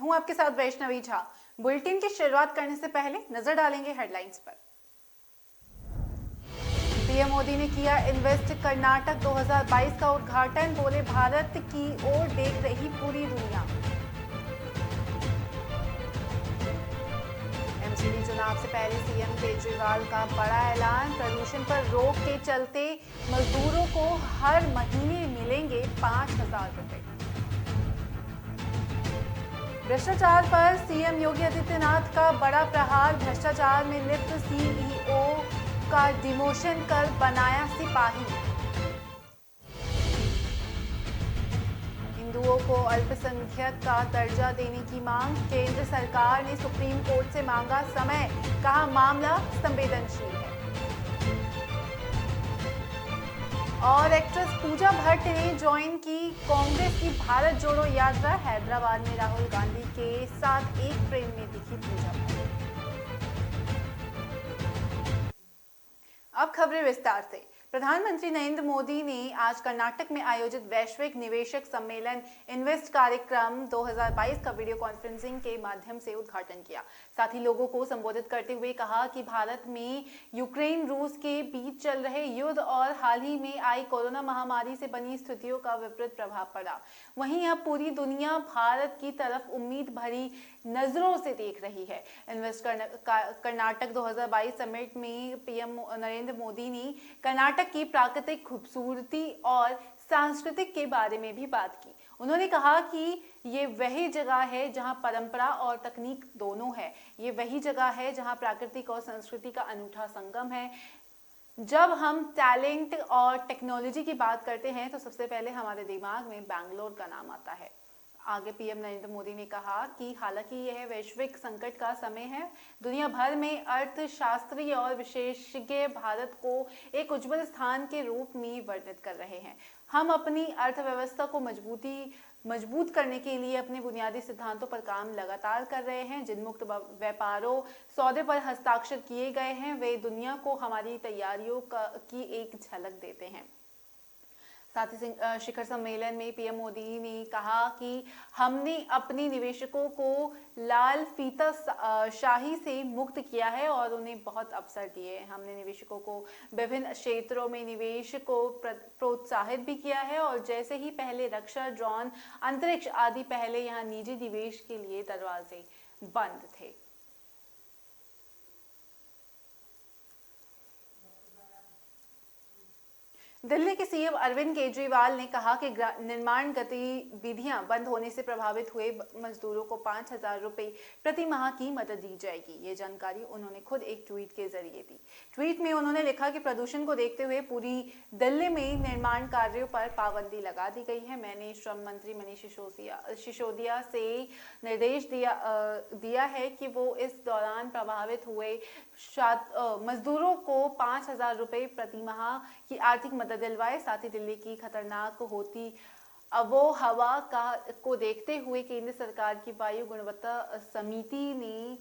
हूं आपके साथ वैष्णवी झा। बुलेटिन की शुरुआत करने से पहले नजर डालेंगे हेडलाइंस पर। पीएम मोदी ने किया इन्वेस्ट कर्नाटक 2022 का उद्घाटन, बोले भारत की ओर देख रही पूरी दुनिया। एमसीडी चुनाव से पहले सीएम केजरीवाल का बड़ा ऐलान, प्रदूषण पर रोक के चलते मजदूरों को हर महीने मिलेंगे 5,000 रुपए। भ्रष्टाचार पर सीएम योगी आदित्यनाथ का बड़ा प्रहार, भ्रष्टाचार में लिप्त सीईओ का डिमोशन कर बनाया सिपाही। हिंदुओं को अल्पसंख्यक का दर्जा देने की मांग, केंद्र सरकार ने सुप्रीम कोर्ट से मांगा समय, कहा मामला संवेदनशील है। और एक्ट्रेस पूजा भट्ट ने ज्वाइन की कांग्रेस की भारत जोड़ो यात्रा, हैदराबाद में राहुल गांधी के साथ एक ट्रेन में दिखी पूजा भट्ट। अब खबरें विस्तार से। प्रधानमंत्री नरेंद्र मोदी ने आज कर्नाटक में आयोजित वैश्विक निवेशक सम्मेलन इन्वेस्ट कार्यक्रम 2022 का वीडियो कॉन्फ्रेंसिंग के माध्यम से उद्घाटन किया। साथ ही लोगों को संबोधित करते हुए कहा कि भारत में यूक्रेन रूस के बीच चल रहे युद्ध और हाल ही में आई कोरोना महामारी से बनी स्थितियों का विपरीत प्रभाव पड़ा। वहीं अब पूरी दुनिया भारत की तरफ उम्मीद भरी नजरों से देख रही है। इन्वेस्ट कर्नाटक 2022 समिट में पीएम नरेंद्र मोदी ने कर्नाटक की प्राकृतिक खूबसूरती और सांस्कृतिक के बारे में भी बात की। उन्होंने कहा कि ये वही जगह है जहां परंपरा और तकनीक दोनों है। ये वही जगह है जहां प्राकृतिक और संस्कृति का अनूठा संगम है। जब हम टैलेंट और टेक्नोलॉजी की बात करते हैं तो सबसे पहले हमारे दिमाग में बैंगलोर का नाम आता है। आगे पीएम नरेंद्र मोदी ने कहा कि हालांकि यह वैश्विक संकट का समय है, दुनिया भर में अर्थशास्त्री और विशेषज्ञ भारत को एक उज्जवल स्थान के रूप में वर्णित कर रहे हैं। हम अपनी अर्थव्यवस्था को मजबूत करने के लिए अपने बुनियादी सिद्धांतों पर काम लगातार कर रहे हैं। जिन मुक्त व्यापारों सौदे पर हस्ताक्षर किए गए हैं वे दुनिया को हमारी तैयारियों की एक झलक देते हैं। साथ ही शिखर सम्मेलन में पीएम मोदी ने कहा कि हमने अपने निवेशकों को लाल फीता शाही से मुक्त किया है और उन्हें बहुत अवसर दिए। हमने निवेशकों को विभिन्न क्षेत्रों में निवेश को प्रोत्साहित भी किया है और जैसे ही पहले रक्षा, ड्रोन, अंतरिक्ष आदि पहले यहाँ निजी निवेश के लिए दरवाजे बंद थे। दिल्ली के सीएम अरविंद केजरीवाल ने कहा कि निर्माण गतिविधियां बंद होने से प्रभावित हुए मजदूरों को 5,000 रुपए प्रति माह की मदद दी जाएगी। ये जानकारी उन्होंने खुद एक ट्वीट के जरिए दी। ट्वीट में उन्होंने लिखा कि प्रदूषण को देखते हुए पूरी दिल्ली में निर्माण कार्यों पर पाबंदी लगा दी गई है। मैंने श्रम मंत्री मनीष सिसोदिया से निर्देश दिया है कि वो इस दौरान प्रभावित हुए मजदूरों को 5,000 रुपए प्रति माह की आर्थिक मदद दिलवाए। साथ ही दिल्ली की खतरनाक होती आबोहवा को देखते हुए केंद्र सरकार की वायु गुणवत्ता समिति ने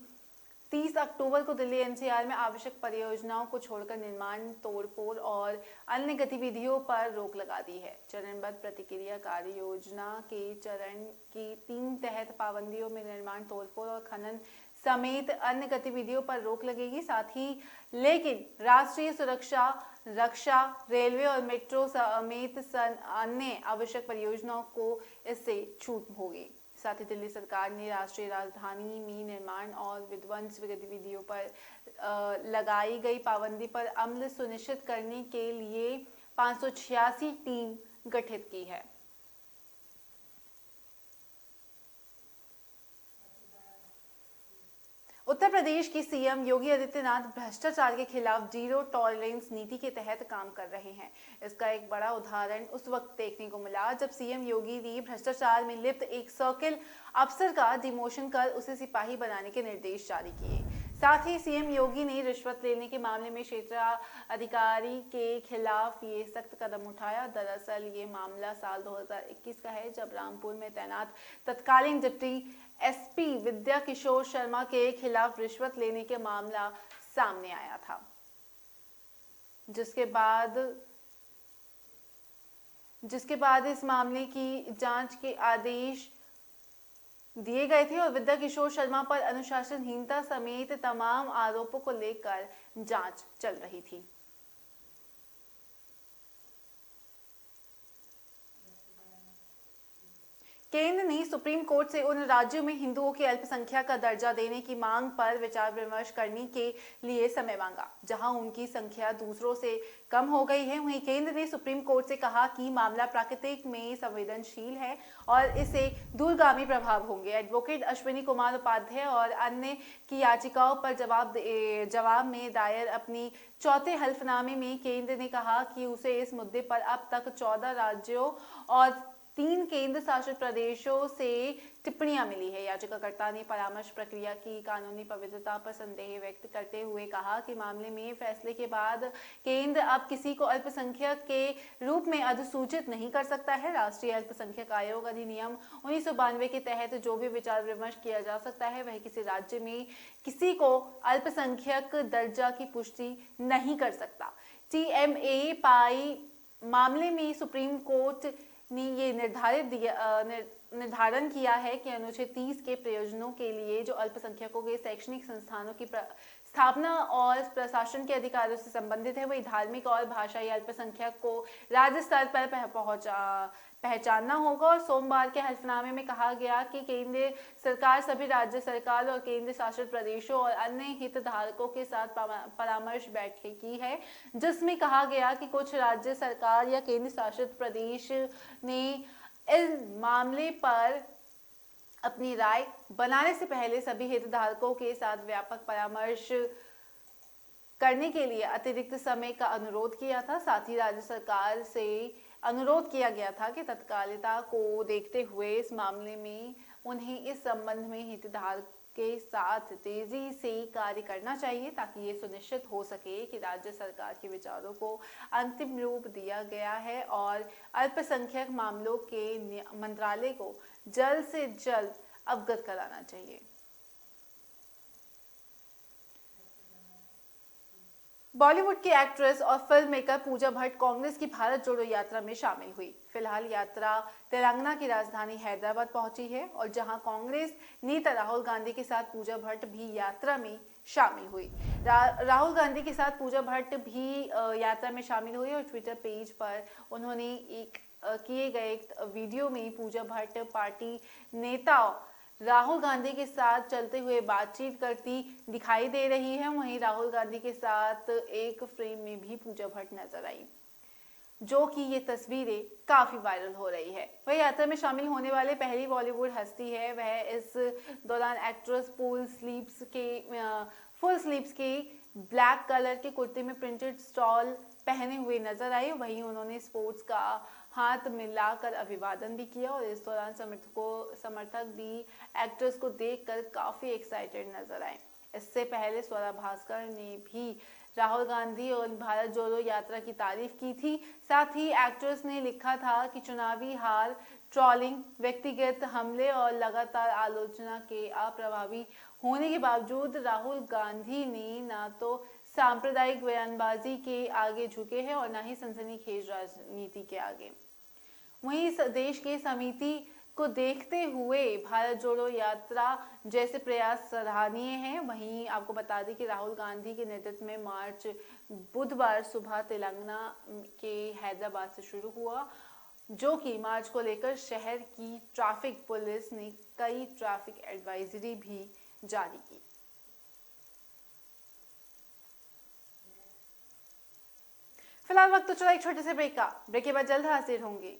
30 अक्टूबर को दिल्ली एनसीआर में आवश्यक परियोजनाओं को छोड़कर निर्माण, तोड़फोड़ और अन्य गतिविधियों पर रोक लगा दी है। चरणबद्ध प्रतिक्रिया कार्य योजना के चरण की 3 तहत पाबंदियों में निर्माण, तोड़फोड़ और खनन समेत अन्य गतिविधियों पर रोक लगेगी। साथ ही लेकिन राष्ट्रीय सुरक्षा, रक्षा, रेलवे और मेट्रो समेत अन्य आवश्यक परियोजनाओं को इससे छूट होगी। साथ ही दिल्ली सरकार ने राष्ट्रीय राजधानी में निर्माण और विध्वंस गतिविधियों पर लगाई गई पाबंदी पर अमल सुनिश्चित करने के लिए 586 टीम गठित की है। उत्तर प्रदेश की सीएम योगी आदित्यनाथ भ्रष्टाचार के खिलाफ जीरो टॉलरेंस नीति के तहत काम कर रहे हैं। इसका एक बड़ा उदाहरण उस वक्त देखने को मिला जब सीएम योगी ने भ्रष्टाचार में लिप्त एक सर्किल अफसर का डिमोशन कर उसे सिपाही बनाने के निर्देश जारी किए। साथ ही सीएम योगी ने रिश्वत लेने के मामले में क्षेत्र अधिकारी के खिलाफ ये सख्त कदम उठाया। दरअसल ये मामला साल 2021 का है जब रामपुर में तैनात तत्कालीन डिप्टी एसपी विद्या किशोर शर्मा के खिलाफ रिश्वत लेने के मामला सामने आया था, जिसके बाद इस मामले की जांच के आदेश दिए गए थे और विद्या किशोर शर्मा पर अनुशासनहीनता समेत तमाम आरोपों को लेकर जांच चल रही थी। केंद्र ने सुप्रीम कोर्ट से उन राज्यों में हिंदुओं की अल्पसंख्यक का दर्जा देने की मांग पर विचार विमर्श करने के लिए समय मांगा, जहां उनकी संख्या दूसरों से कम हो गई है। वहीं केंद्र ने सुप्रीम कोर्ट से कहा कि मामला प्राकृतिक में संवेदनशील है और इससे दूरगामी प्रभाव होंगे। एडवोकेट अश्विनी कुमार उपाध्याय और अन्य की याचिकाओं पर जवाब में दायर अपनी चौथे हल्फनामे में केंद्र ने कहा कि उसे इस मुद्दे पर अब तक 14 राज्यों और 3 केंद्र शासित प्रदेशों से टिप्पणियां मिली है। याचिकाकर्ता ने परामर्श प्रक्रिया की कानूनी पवित्रता पर संदेह व्यक्त करते हुए कहा कि मामले में फैसले के बाद केंद्र अब किसी को अल्पसंख्यक के रूप में अधिसूचित नहीं कर सकता है। राष्ट्रीय अल्पसंख्यक आयोग अधिनियम 1992 के तहत जो भी विचार विमर्श किया जा सकता है वह किसी राज्य में किसी को अल्पसंख्यक दर्जा की पुष्टि नहीं कर सकता। TMA पाई मामले में सुप्रीम कोर्ट ने ये निर्धारण किया है कि अनुच्छेद 30 के प्रयोजनों के लिए जो अल्पसंख्यकों के शैक्षणिक संस्थानों की स्थापना और प्रशासन के अधिकारों से संबंधित है, वही धार्मिक और भाषाई अल्पसंख्यक को राज्य स्तर पर पहचानना होगा। और सोमवार के हल्फनामे में कहा गया कि केंद्र सरकार सभी राज्य सरकार और केंद्र शासित प्रदेशों और अन्य हितधारकों के साथ परामर्श बैठक की है, जिसमें कहा गया कि कुछ राज्य सरकार या केंद्र शासित प्रदेश ने इस मामले पर अपनी राय बनाने से पहले सभी हितधारकों के साथ व्यापक परामर्श करने के लिए अतिरिक्त समय का अनुरोध किया था। साथ ही राज्य सरकार से अनुरोध किया गया था कि तत्कालिकता को देखते हुए इस मामले में उन्हें इस संबंध में हितधारक के साथ तेजी से कार्य करना चाहिए, ताकि ये सुनिश्चित हो सके कि राज्य सरकार के विचारों को अंतिम रूप दिया गया है और अल्पसंख्यक मामलों के मंत्रालय को जल्द से जल्द अवगत कराना चाहिए। बॉलीवुड की एक्ट्रेस और फिल्म मेकर पूजा भट्ट कांग्रेस की भारत जोड़ो यात्रा में शामिल हुई। फिलहाल यात्रा तेलंगाना की राजधानी हैदराबाद पहुंची है और जहां कांग्रेस नेता राहुल गांधी के साथ पूजा भट्ट भी यात्रा में शामिल हुई। राहुल गांधी के साथ पूजा भट्ट भी यात्रा में शामिल हुई और ट्विटर पेज पर उन्होंने एक किए गए एक वीडियो में पूजा भट्ट पार्टी नेता राहुल गांधी के साथ चलते हुए बातचीत करती दिखाई दे रही है। वहीं राहुल गांधी के साथ एक फ्रेम में भी पूजा भट्ट नजर आई, जो कि ये तस्वीरें काफी वायरल हो रही है। वह यात्रा में शामिल होने वाले पहली बॉलीवुड हस्ती है। वह इस दौरान एक्ट्रेस फुल स्लीव्स के ब्लैक कलर के कुर्ते में प्रिंटेड स्टॉल पहने हुए नजर आई। वहीं उन्होंने स्पोर्ट्स का हाथ मिलाकर अभिवादन भी किया और इस दौरान समर्थक भी एक्ट्रेस को देखकर काफी एक्साइटेड नजर आए। इससे पहले स्वरा भास्कर ने भी राहुल गांधी और भारत जोड़ो यात्रा की तारीफ की थी। साथ ही एक्ट्रेस ने लिखा था कि चुनावी हार, ट्रोलिंग, व्यक्तिगत हमले और लगातार आलोचना के अप्रभावी होने के बावजूद राहुल गांधी ने ना तो सांप्रदायिक बयानबाजी के आगे झुके हैं और न ही सनसनीखेज राजनीति के आगे। वहीं इस देश के समिति को देखते हुए भारत जोड़ो यात्रा जैसे प्रयास सराहनीय हैं। वहीं आपको बता दें कि राहुल गांधी के नेतृत्व में मार्च बुधवार सुबह तेलंगाना के हैदराबाद से शुरू हुआ, जो कि मार्च को लेकर शहर की ट्रैफिक पुलिस ने कई ट्रैफिक एडवाइजरी भी जारी की। फिलहाल वक्त तो चला एक छोटे से ब्रेक का। ब्रेक के बाद जल्द हाजिर होंगे।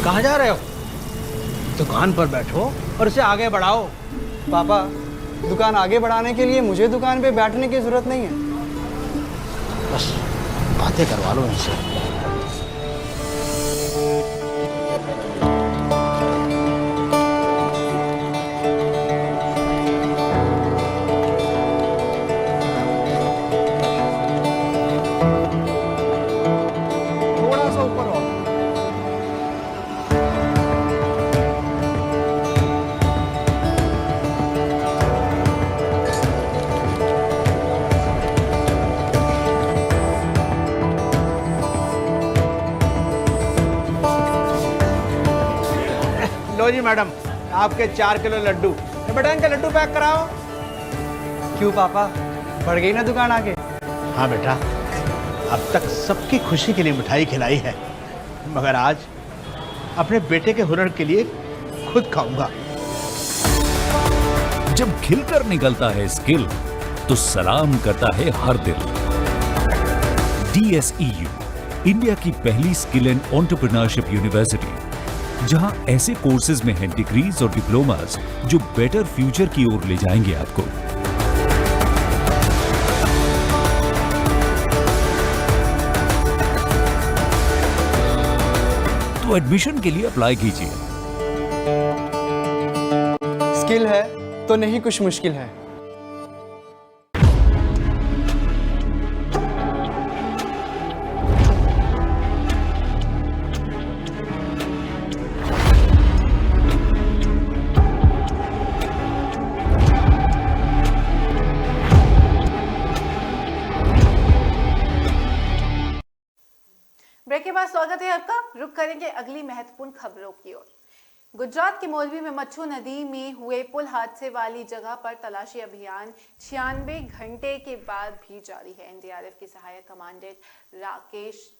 कहाँ जा रहे हो? दुकान पर बैठो और इसे आगे बढ़ाओ। पापा, दुकान आगे बढ़ाने के लिए मुझे दुकान पे बैठने की जरूरत नहीं है। बस बातें करवा लो इनसे। लो जी मैडम, आपके 4 किलो लड्डू। बेटा इनके लड्डू पैक कराओ। क्यों पापा, बढ़ गई ना दुकान आगे? हाँ बेटा, अब तक सबकी खुशी के लिए मिठाई खिलाई है, मगर आज अपने बेटे के हुनर के लिए खुद खाऊंगा। जब खिलकर निकलता है स्किल, तो सलाम करता है हर दिल। DSEU, इंडिया की पहली स्किल एंड एंटरप्रेन्योरशिप यूनिवर्सिटी, जहां ऐसे कोर्सेज में हैं डिग्रीज और डिप्लोमास जो बेटर फ्यूचर की ओर ले जाएंगे आपको। तो एडमिशन के लिए अप्लाई कीजिए। स्किल है तो नहीं कुछ मुश्किल है। ब्रेक के बाद स्वागत है आपका। रुक करेंगे अगली महत्वपूर्ण खबरों की ओर। गुजरात के मोरबी में मच्छू नदी में हुए पुल हादसे वाली जगह पर तलाशी अभियान 96 घंटे के बाद भी जारी है। एनडीआरएफ के सहायक कमांडेंट राकेश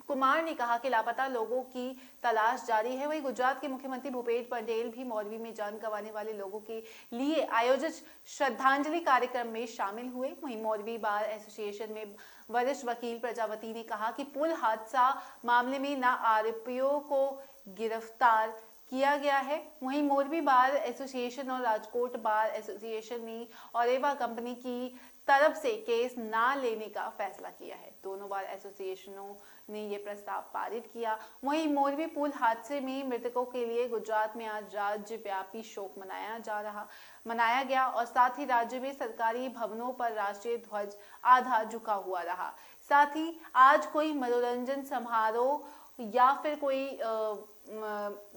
कुमार ने कहा कि लापता लोगों की तलाश जारी है। वहीं गुजरात के मुख्यमंत्री भूपेश बघेल भी मोरबी में जान गंवाने वाले लोगों के लिए आयोजित श्रद्धांजलि कार्यक्रम में शामिल हुए। वहीं मोरबी बार एसोसिएशन में वरिष्ठ वकील प्रजापति ने कहा कि पुल हादसा मामले में न आरोपियों को गिरफ्तार किया गया है। वहीं मोरबी बार एसोसिएशन और राजकोट बार एसोसिएशन ने ओरेवा कंपनी की तरफ से केस ना लेने का फैसला किया है। दोनों बार एसोसिएशनों ने यह प्रस्ताव पारित किया। वहीं मोरबी पुल हादसे में मृतकों के लिए गुजरात में आज राज्यव्यापी शोक मनाया गया और साथ ही राज्य में सरकारी भवनों पर राष्ट्रीय ध्वज आधा झुका हुआ रहा। साथ ही आज कोई मनोरंजन समारोह या फिर कोई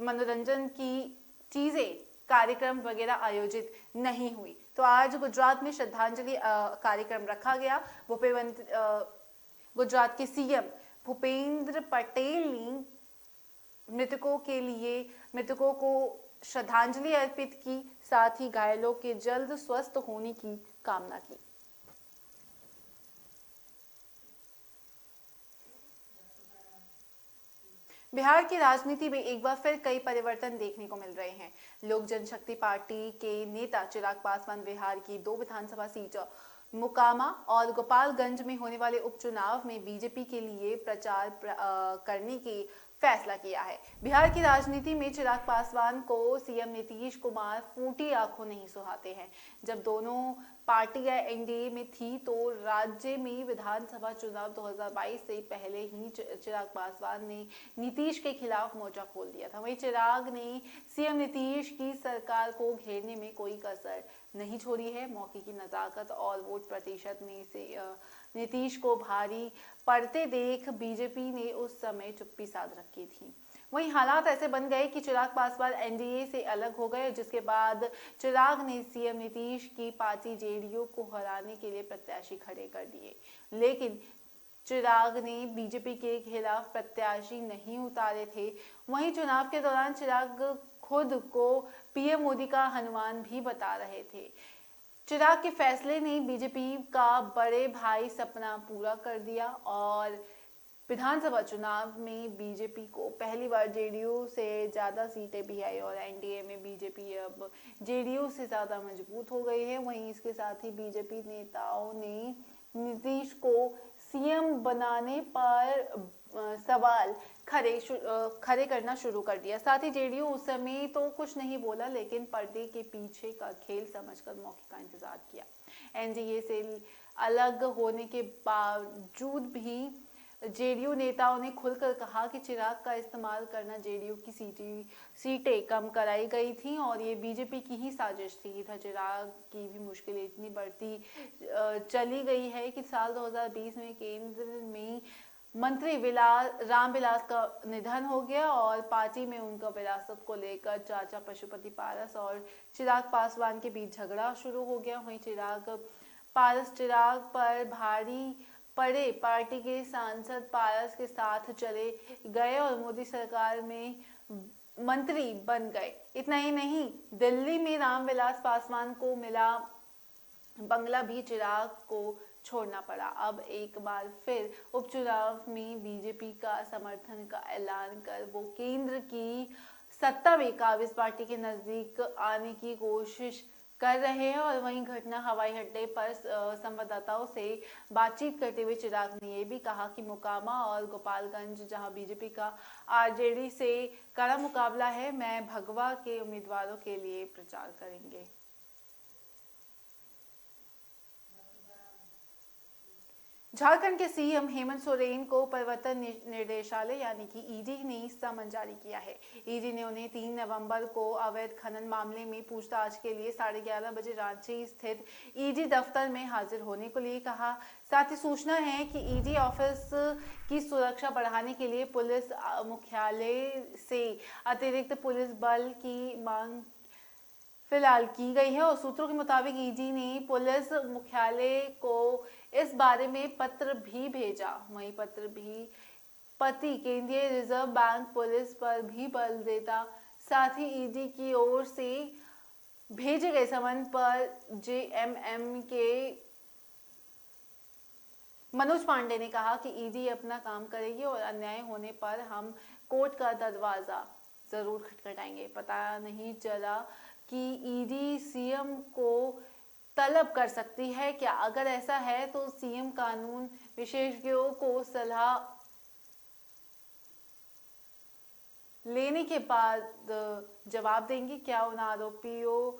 मनोरंजन की चीजें कार्यक्रम वगैरह आयोजित नहीं हुई। तो आज गुजरात में श्रद्धांजलि कार्यक्रम रखा गया। गुजरात के सीएम भूपेंद्र पटेल ने मृतकों को श्रद्धांजलि अर्पित की, साथ ही घायलों के जल्द स्वस्थ होने की कामना की। बिहार की राजनीति में एक बार फिर कई परिवर्तन देखने को मिल रहे हैं। लोक जनशक्ति पार्टी के नेता चिराग पासवान बिहार की 2 विधानसभा सीट मुकामा और गोपालगंज में होने वाले उपचुनाव में बीजेपी के लिए प्रचार करने की फैसला किया है। बिहार की राजनीति में चिराग पासवान को सीएम नीतीश कुमार फूटी आंखों नहीं सुहाते हैं। जब दोनों पार्टियां एनडीए में थी तो राज्य में विधानसभा चुनाव 2022 से पहले ही चिराग पासवान ने नीतीश के खिलाफ मोर्चा खोल दिया था। वहीं चिराग ने सीएम नीतीश की सरकार को घेरने में कोई कसर नहीं छोड़ी है। मौके की नजाकत और वोट प्रतिशत में से नीतीश को भारी पड़ते देख बीजेपी ने उस समय चुप्पी साध रखी थी। वहीं हालात ऐसे बन गए कि चिराग पासवान एनडीए से अलग हो गए, जिसके बाद चिराग ने सीएम नीतीश की पार्टी जेडीयू को हराने के लिए प्रत्याशी खड़े कर दिए। लेकिन चिराग ने बीजेपी के खिलाफ प्रत्याशी नहीं उतारे थे। वहीं चुनाव के दौरान चिराग खुद को पीएम मोदी का हनुमान भी बता रहे थे। चिराग के फैसले ने बीजेपी का बड़े भाई सपना पूरा कर दिया और विधानसभा चुनाव में बीजेपी को पहली बार जेडीयू से ज्यादा सीटें भी आई और एनडीए में बीजेपी अब जेडीयू से ज्यादा मजबूत हो गई है। वहीं इसके साथ ही बीजेपी नेताओं ने नीतीश को सीएम बनाने पर सवाल खड़े करना शुरू कर दिया। साथ ही जेडीयू उस समय तो कुछ नहीं बोला, लेकिन पर्दे के पीछे का खेल समझकर मौके का इंतजार किया। एनडीए से अलग होने के बावजूद भी जेडीयू नेताओं ने खुलकर कहा कि चिराग का इस्तेमाल करना जेडीयू की सीटें कम कराई गई थी और ये बीजेपी की ही साजिश थी। इधर चिराग की भी मुश्किलें इतनी बढ़ती चली गई है कि साल 2020 में केंद्र में मंत्री रामविलास का निधन हो गया और पार्टी में उनका विरासत को लेकर चाचा पशुपति पारस और चिराग पासवान के बीच झगड़ा शुरू हो गया। वहीं चिराग पर भारी पड़े पार्टी के सांसद पारस के साथ चले गए और मोदी सरकार में मंत्री बन गए। इतना ही नहीं, दिल्ली में रामविलास पासवान को मिला बंगला भी चिराग को छोड़ना पड़ा। अब एक बार फिर उपचुनाव में बीजेपी का समर्थन का ऐलान कर वो केंद्र की सत्ता में कांग्रेस पार्टी के नजदीक आने की कोशिश कर रहे हैं। और वहीं घटना हवाई अड्डे पर संवाददाताओं से बातचीत करते हुए चिराग ने ये भी कहा कि मोकामा और गोपालगंज जहां बीजेपी का आरजेडी से कड़ा मुकाबला है, मैं भगवा के उम्मीदवारों के लिए प्रचार करेंगे। झारखंड के सीएम हेमंत सोरेन को प्रवर्तन निदेशालय यानी कि ईडी ने समन जारी किया है। ईडी ने उन्हें 3 नवंबर को अवैध खनन मामले में पूछताछ के लिए 11:30 बजे रांची स्थित ईडी दफ्तर में हाजिर होने को लिए कहा। साथ ही सूचना है कि ईडी ऑफिस की सुरक्षा बढ़ाने के लिए पुलिस मुख्यालय से अतिरिक्त पुलिस बल की मांग फिलहाल की गई है। और सूत्रों के मुताबिक ईडी ने पुलिस मुख्यालय को इस बारे में पत्र भी भेजा। वही पत्र भी पति केंद्रीय रिजर्व बैंक पुलिस पर भी बल देता। साथ ही ईडी की ओर से भेजे गए समन पर जेएमएम के मनोज पांडे ने कहा कि ईडी अपना काम करेगी और अन्याय होने पर हम कोर्ट का दरवाजा जरूर खटखटाएंगे। पता नहीं चला कि ईडी सीएम को तलब कर सकती है क्या? अगर ऐसा है तो सीएम कानून विशेषज्ञों को सलाह लेने के बाद जवाब देंगे। क्या उन आरोपियों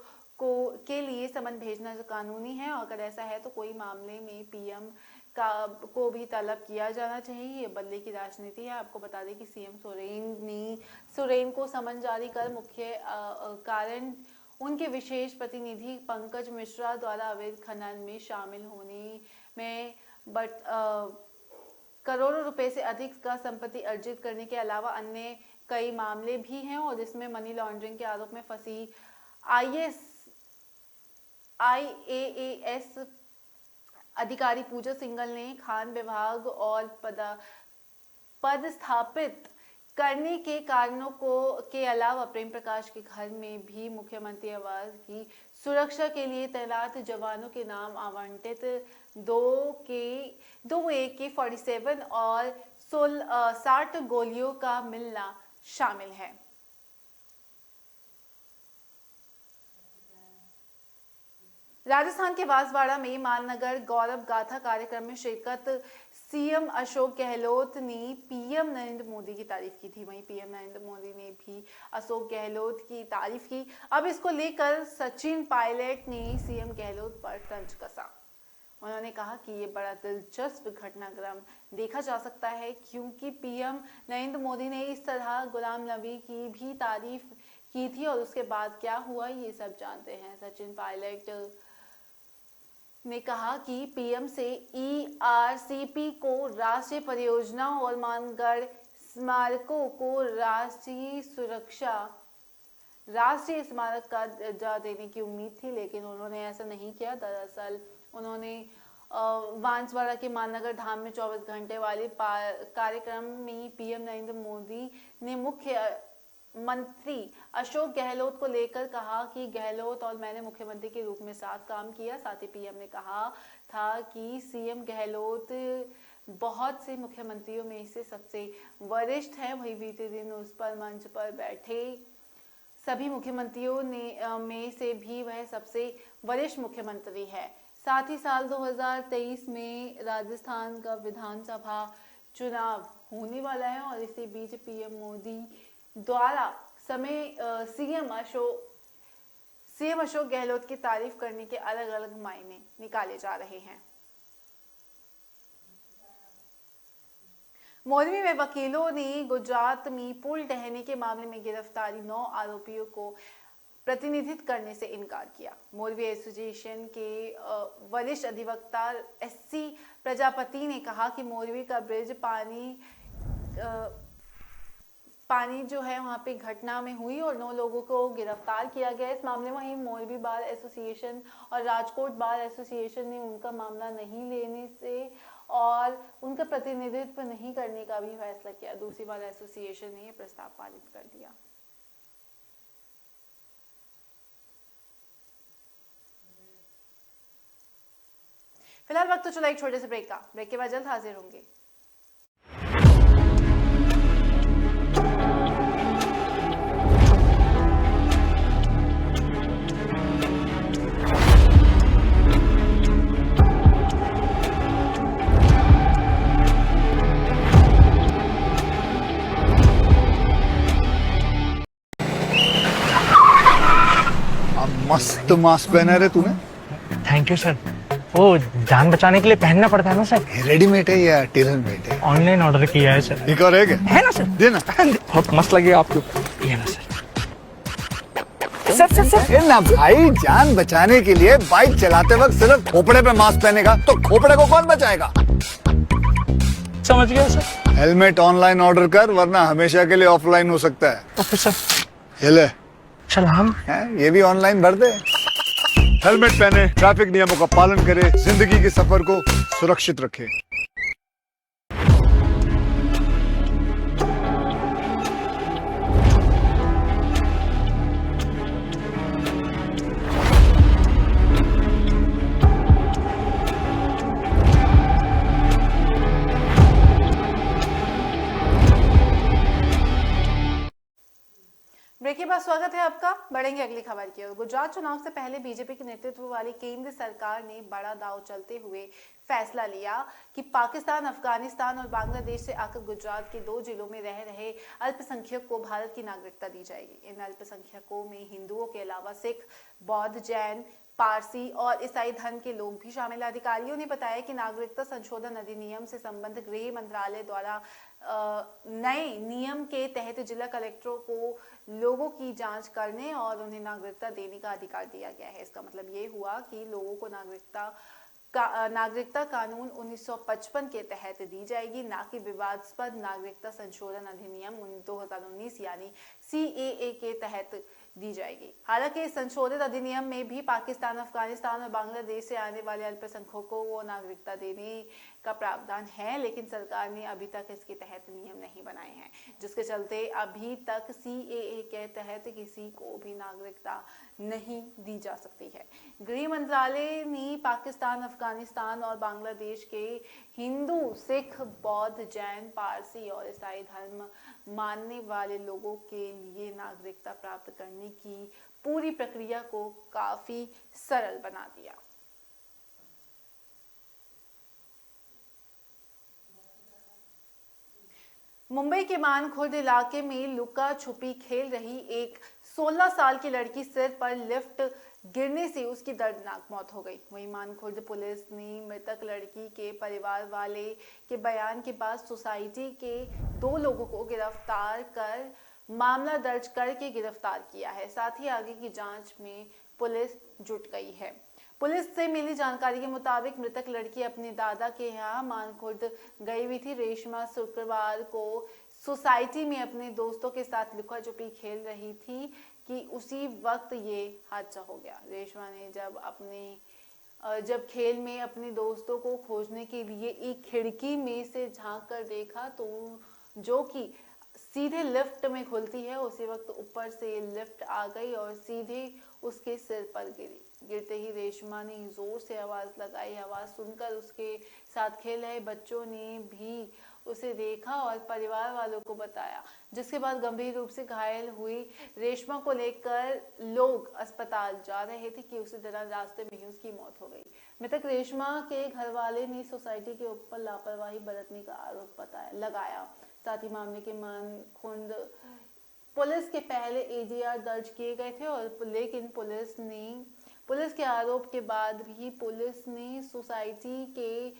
के लिए समन भेजना कानूनी है? और अगर ऐसा है तो कोई मामले में पीएम को भी तलब किया जाना चाहिए। ये बदले की राजनीति है। आपको बता दें कि सीएम सोरेन को समन जारी कर मुख्य कारण उनके विशेष प्रतिनिधि पंकज मिश्रा द्वारा अवैध खनन में शामिल होने में करोड़ों रुपए से अधिक का संपत्ति अर्जित करने के अलावा अन्य कई मामले भी हैं। और इसमें मनी लॉन्ड्रिंग के आरोप में फंसी IAAS अधिकारी पूजा सिंघल ने खान विभाग और पदस्थापित करने के कारणों के अलावा प्रेम प्रकाश के घर में भी मुख्यमंत्री आवास की सुरक्षा के लिए तैनात जवानों के नाम आवंटित 2 AK-47 और 60 गोलियों का मिलना शामिल है। राजस्थान के बांसवाड़ा में मालनगर गौरव गाथा कार्यक्रम में शिरकत सीएम अशोक गहलोत ने पीएम नरेंद्र मोदी की तारीफ की थी। वहीं पीएम नरेंद्र मोदी ने भी अशोक गहलोत की तारीफ की। अब इसको लेकर सचिन पायलट ने सीएम गहलोत पर तंज कसा। उन्होंने कहा कि ये बड़ा दिलचस्प घटनाक्रम देखा जा सकता है, क्योंकि पीएम नरेंद्र मोदी ने इस तरह गुलाम नबी की भी तारीफ की थी और उसके बाद क्या हुआ ये सब जानते हैं। सचिन पायलट ने कहा कि पीएम से ERCP को राष्ट्रीय परियोजनाओं और मानगढ़ स्मारकों को राष्ट्रीय स्मारक का दर्जा देने की उम्मीद थी, लेकिन उन्होंने ऐसा नहीं किया। दरअसल उन्होंने बांसवाड़ा के माननगर धाम में 24 घंटे वाले कार्यक्रम में पीएम नरेंद्र मोदी ने मुख्य मंत्री अशोक गहलोत को लेकर कहा कि गहलोत और मैंने मुख्यमंत्री के रूप में साथ काम किया। साथ ही पीएम ने कहा था कि सीएम गहलोत बहुत से मुख्यमंत्रियों में से सबसे वरिष्ठ हैं। वही बीते दिन उस पर मंच पर बैठे सभी मुख्यमंत्रियों में से भी वह सबसे वरिष्ठ मुख्यमंत्री है। साथ ही साल 2023 में राजस्थान का विधानसभा चुनाव होने वाला है और इसी बीच पीएम मोदी द्वारा सीएम अशोक गहलोत की तारीफ करने के अलग अलग मायने निकाले जा रहे हैं। मौलवी में वकीलों ने गुजरात में पुल ढहने के मामले में गिरफ्तारी 9 आरोपियों को प्रतिनिधित्व करने से इनकार किया। मौलवी एसोसिएशन के वरिष्ठ अधिवक्ता SC प्रजापति ने कहा कि मौलवी का ब्रिज पानी जो है वहाँ पे घटना में हुई और 9 लोगों को गिरफ्तार किया गया। इस मामले में ही मौलवी बार एसोसिएशन और राजकोट बार एसोसिएशन ने उनका मामला नहीं लेने से और उनका प्रतिनिधित्व नहीं करने का भी फैसला किया। दूसरी बार एसोसिएशन ने यह प्रस्ताव पारित कर दिया। फिलहाल वक्त तो चला एक छोटे से ब्रेक का। ब्रेक के बाद जल्द हाजिर होंगे। मस्त मास्क पहना रे तूने। Thank you sir. वो जान बचाने के लिए पहनना पड़ता है ना सर। रेडीमेड है या टेलर मेड है? ऑनलाइन ऑर्डर किया है सर। एक और है क्या? है ना सर। देना। बहुत मस्त लगेगा आपको। ये ना सर। Sir sir sir. ये ना भाई, जान बचाने के लिए बाइक चलाते वक्त सिर्फ खोपड़े पे मास्क पहनेगा तो खोपड़े को कौन बचाएगा? समझ गया सर। हेलमेट ऑनलाइन ऑर्डर कर, वरना हमेशा के लिए ऑफलाइन हो सकता है। Okay sir. ये ले। चल हम ये भी ऑनलाइन भर दे। हेलमेट पहने, ट्रैफिक नियमों का पालन करे, जिंदगी के सफर को सुरक्षित रखे। ब्रेक के बाद स्वागत है आपका। बढ़ेंगे अगली खबर की ओर। गुजरात चुनाव से पहले बीजेपी के नेतृत्व वाली केंद्र सरकार ने बड़ा दांव चलते हुए फैसला लिया कि पाकिस्तान, अफगानिस्तान और बांग्लादेश से आकर गुजरात के 2 जिलों में रह रहे अल्पसंख्यक को भारत की नागरिकता दी जाएगी। इन अल्पसंख्यकों में हिंदुओं के अलावा सिख, बौद्ध, जैन, पारसी और ईसाई धर्म के लोग भी शामिल हैं। अधिकारियों ने बताया कि नागरिकता संशोधन अधिनियम से संबंधित गृह मंत्रालय द्वारा नए नियम के तहत जिला कलेक्टरों को लोगों की जांच करने और उन्हें नागरिकता देने का अधिकार दिया गया है। इसका मतलब ये हुआ कि लोगों को नागरिकता कानून 1955 के तहत दी जाएगी, ना कि विवादास्पद नागरिकता संशोधन अधिनियम 2019 यानी CAA के तहत दी जाएगी। हालांकि इस संशोधित अधिनियम में भी पाकिस्तान, अफगानिस्तान और बांग्लादेश से आने वाले अल्पसंख्यकों को नागरिकता देने का प्रावधान है, लेकिन सरकार ने अभी तक इसके तहत नियम नहीं बनाए हैं, जिसके चलते अभी तक CAA के तहत किसी को भी नागरिकता नहीं दी जा सकती है। गृह मंत्रालय ने पाकिस्तान, अफगानिस्तान और बांग्लादेश के हिंदू, सिख, बौद्ध, जैन, पारसी और ईसाई धर्म मानने वाले लोगों के लिए नागरिकता प्राप्त करने की पूरी प्रक्रिया को काफी सरल बना दिया। मुंबई के मानखुर्द इलाके में लुका छुपी खेल रही एक 16 साल की लड़की सिर पर लिफ्ट गिरने से उसकी दर्दनाक मौत हो गई। वहीं मानखुर्द पुलिस ने मृतक लड़की के परिवार वाले के बयान के बाद सोसाइटी के 2 लोगों को गिरफ्तार कर मामला दर्ज करके गिरफ्तार किया है। साथ ही आगे की जांच में पुलिस जुट गई है। पुलिस से मिली जानकारी के मुताबिक मृतक लड़की अपने दादा के यहाँ मानखुर्द गई हुई थी। रेशमा शुक्रवार को सोसाइटी में अपने दोस्तों के साथ लुका छुपी खेल रही थी कि उसी वक्त ये हादसा हो गया। रेशमा ने जब खेल में अपने दोस्तों को खोजने के लिए एक खिड़की में से झांक कर देखा तो जो कि सीधे लिफ्ट में खुलती है, उसी वक्त ऊपर से लिफ्ट आ गई और सीधे उसके सिर पर गिरी। गिरते ही रेशमा ने जोर से आवाज लगाई। आवाज सुनकर उसके साथ खेल रहे बच्चों ने भी उसे देखा और परिवार वालों को बताया, जिसके बाद गंभीर रूप से घायल हुई रेशमा को लेकर लोग अस्पताल जा रहे थे कि उसी दौरान रास्ते में ही उसकी मौत हो गई। मृतक रेशमा के घर वाले ने सोसाइटी के ऊपर लापरवाही बरतने का आरोप लगाया। साथ ही मामले के मानखुर्द पुलिस के पहले ADR दर्ज किए गए थे लेकिन पुलिस के आरोप के बाद भी पुलिस ने सोसाइटी के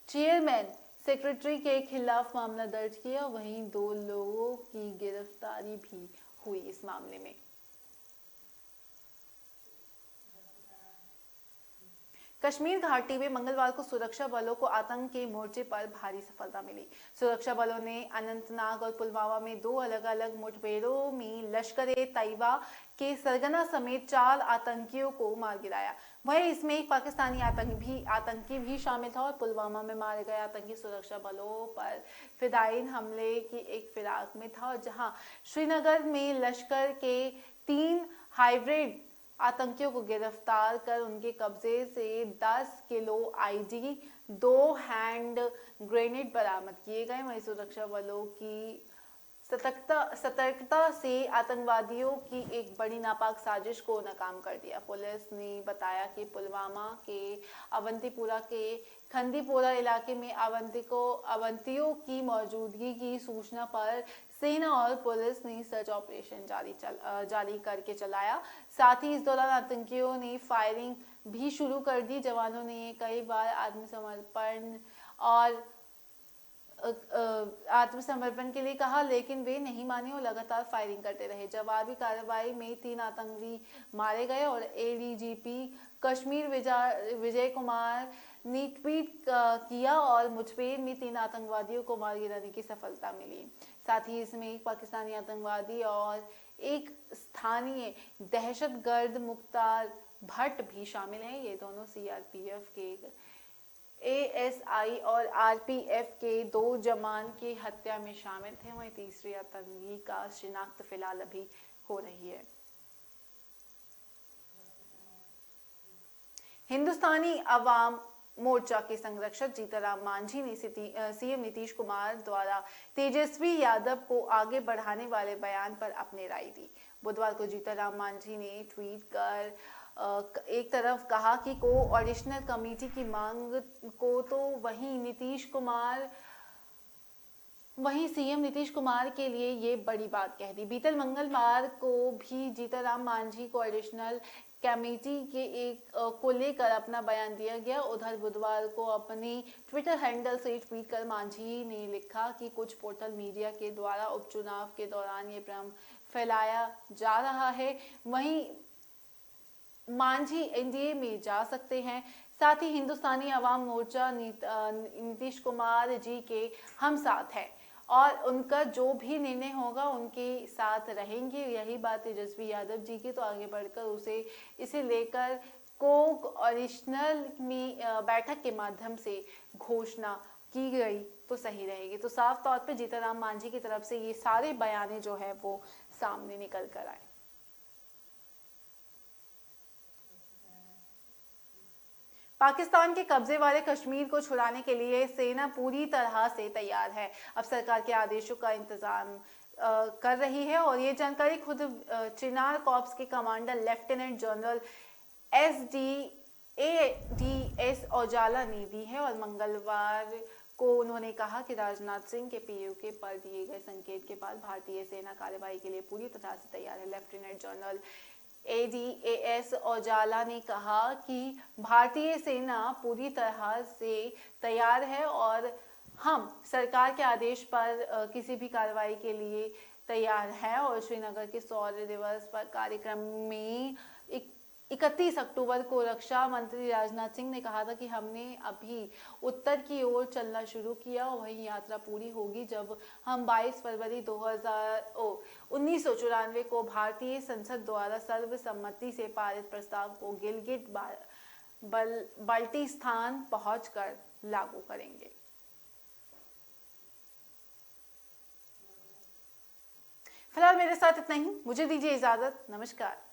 चेयरमैन, सेक्रेटरी के खिलाफ मामला दर्ज किया। वहीं 2 लोगों की गिरफ्तारी भी हुई इस मामले में। कश्मीर घाटी में मंगलवार को सुरक्षा बलों को आतंक के मोर्चे पर भारी सफलता मिली। सुरक्षा बलों ने अनंतनाग और पुलवामा में 2 अलग अलग मुठभेड़ों में लश्कर-ए-तैयबा के सरगना समेत 4 आतंकियों को मार गिराया। वहीं इसमें एक पाकिस्तानी आतंकी भी शामिल था और पुलवामा में मारे गए आतंकी सुरक्षा बलों पर फिदायीन हमले की एक फिराक में था, जहां श्रीनगर में लश्कर के 3 हाइब्रिड आतंकियों को गिरफ्तार कर उनके कब्जे से 10 किलो आईडी, 2 हैंड ग्रेनेड बरामद किए गए। वहीं सुरक्षा बलों की सतर्कता से आतंकवादियों की एक बड़ी नापाक साजिश को नाकाम कर दिया। पुलिस ने बताया कि पुलवामा के अवंतीपुरा के खंदीपोरा इलाके में अवंतियों की मौजूदगी की सूचना पर सेना और पुलिस ने सर्च ऑपरेशन जारी करके चलाया। साथ ही इस दौरान आतंकियों ने फायरिंग भी शुरू कर दी। जवानों ने कई बार आत्मसमर्पण के लिए कहा, लेकिन वे नहीं माने और लगातार फायरिंग करते रहे। जवाबी कार्रवाई में 3 आतंकवादी मारे गए और एडीजीपी कश्मीर विजय कुमार ने ट्वीट किया और मुठभेड़ में 3 आतंकवादियों को मार गिराने की सफलता मिली। साथ ही इसमें एक पाकिस्तानी आतंकवादी और एक स्थानीय दहशतगर्द मुख्तार भट्ट भी शामिल हैं। ये दोनों सीआरपीएफ के एएसआई और आरपीएफ के 2 जवान की हत्या में शामिल थे। वहीं तीसरे आतंकी का शिनाख्त फिलहाल अभी हो रही है। हिंदुस्तानी अवाम मोर्चा के संरक्षक जीतनराम मांझी ने सीएम नीतीश कुमार द्वारा तेजस्वी यादव को आगे बढ़ाने वाले बयान पर अपनी राय दी। बुधवार को जीतनराम मांझी ने ट्वीट कर एक तरफ कहा कि कोऑर्डिनेशन कमेटी की मांग को तो वहीं सीएम नीतीश कुमार के लिए ये बड़ी बात कह दी। बीते मंगलवार को भी जीतनराम मांझी कोऑर्डिनेशन कमेटी को लेकर अपना बयान दिया गया। उधर बुधवार को अपने ट्विटर हैंडल से ट्वीट कर मांझी ने लिखा कि कुछ पोर्टल मीडिया के द्वारा उपचुनाव के दौरान ये भ्रम फैलाया जा रहा है। वहीं मांझी एनडीए में जा सकते हैं। साथ ही हिंदुस्तानी अवाम मोर्चा नीतीश कुमार जी के हम साथ है और उनका जो भी निर्णय होगा उनके साथ रहेंगे। यही बात तेजस्वी यादव जी की, तो आगे बढ़कर इसे लेकर कोऑर्डिनेशन में बैठक के माध्यम से घोषणा की गई तो सही रहेगी। तो साफ तौर पे जीतनराम मांझी की तरफ से ये सारे बयाने जो है वो सामने निकल कर आए। पाकिस्तान के कब्जे वाले कश्मीर को छुड़ाने के लिए सेना पूरी तरह से तैयार है। अब सरकार के आदेशों का इंतजाम कर रही है और ये जानकारी खुद चिनार कॉर्प्स के कमांडर लेफ्टिनेंट जनरल एस औजाला ने दी है। और मंगलवार को उन्होंने कहा कि राजनाथ सिंह के पीयूके पर दिए गए संकेत के बाद भारतीय सेना कार्रवाई के लिए पूरी तरह से तैयार है। लेफ्टिनेंट जनरल एस औजाला ने कहा कि भारतीय सेना पूरी तरह से तैयार है और हम सरकार के आदेश पर किसी भी कार्रवाई के लिए तैयार है। और श्रीनगर के शौर्य दिवस पर कार्यक्रम में 31 अक्टूबर को रक्षा मंत्री राजनाथ सिंह ने कहा था कि हमने अभी उत्तर की ओर चलना शुरू किया और वही यात्रा पूरी होगी जब हम 22 फरवरी 1994 को भारतीय संसद द्वारा सर्वसम्मति से पारित प्रस्ताव को गिलगिट बाल्टिस्तान पहुंचकर लागू करेंगे। फिलहाल मेरे साथ इतना ही, मुझे दीजिए इजाजत। नमस्कार।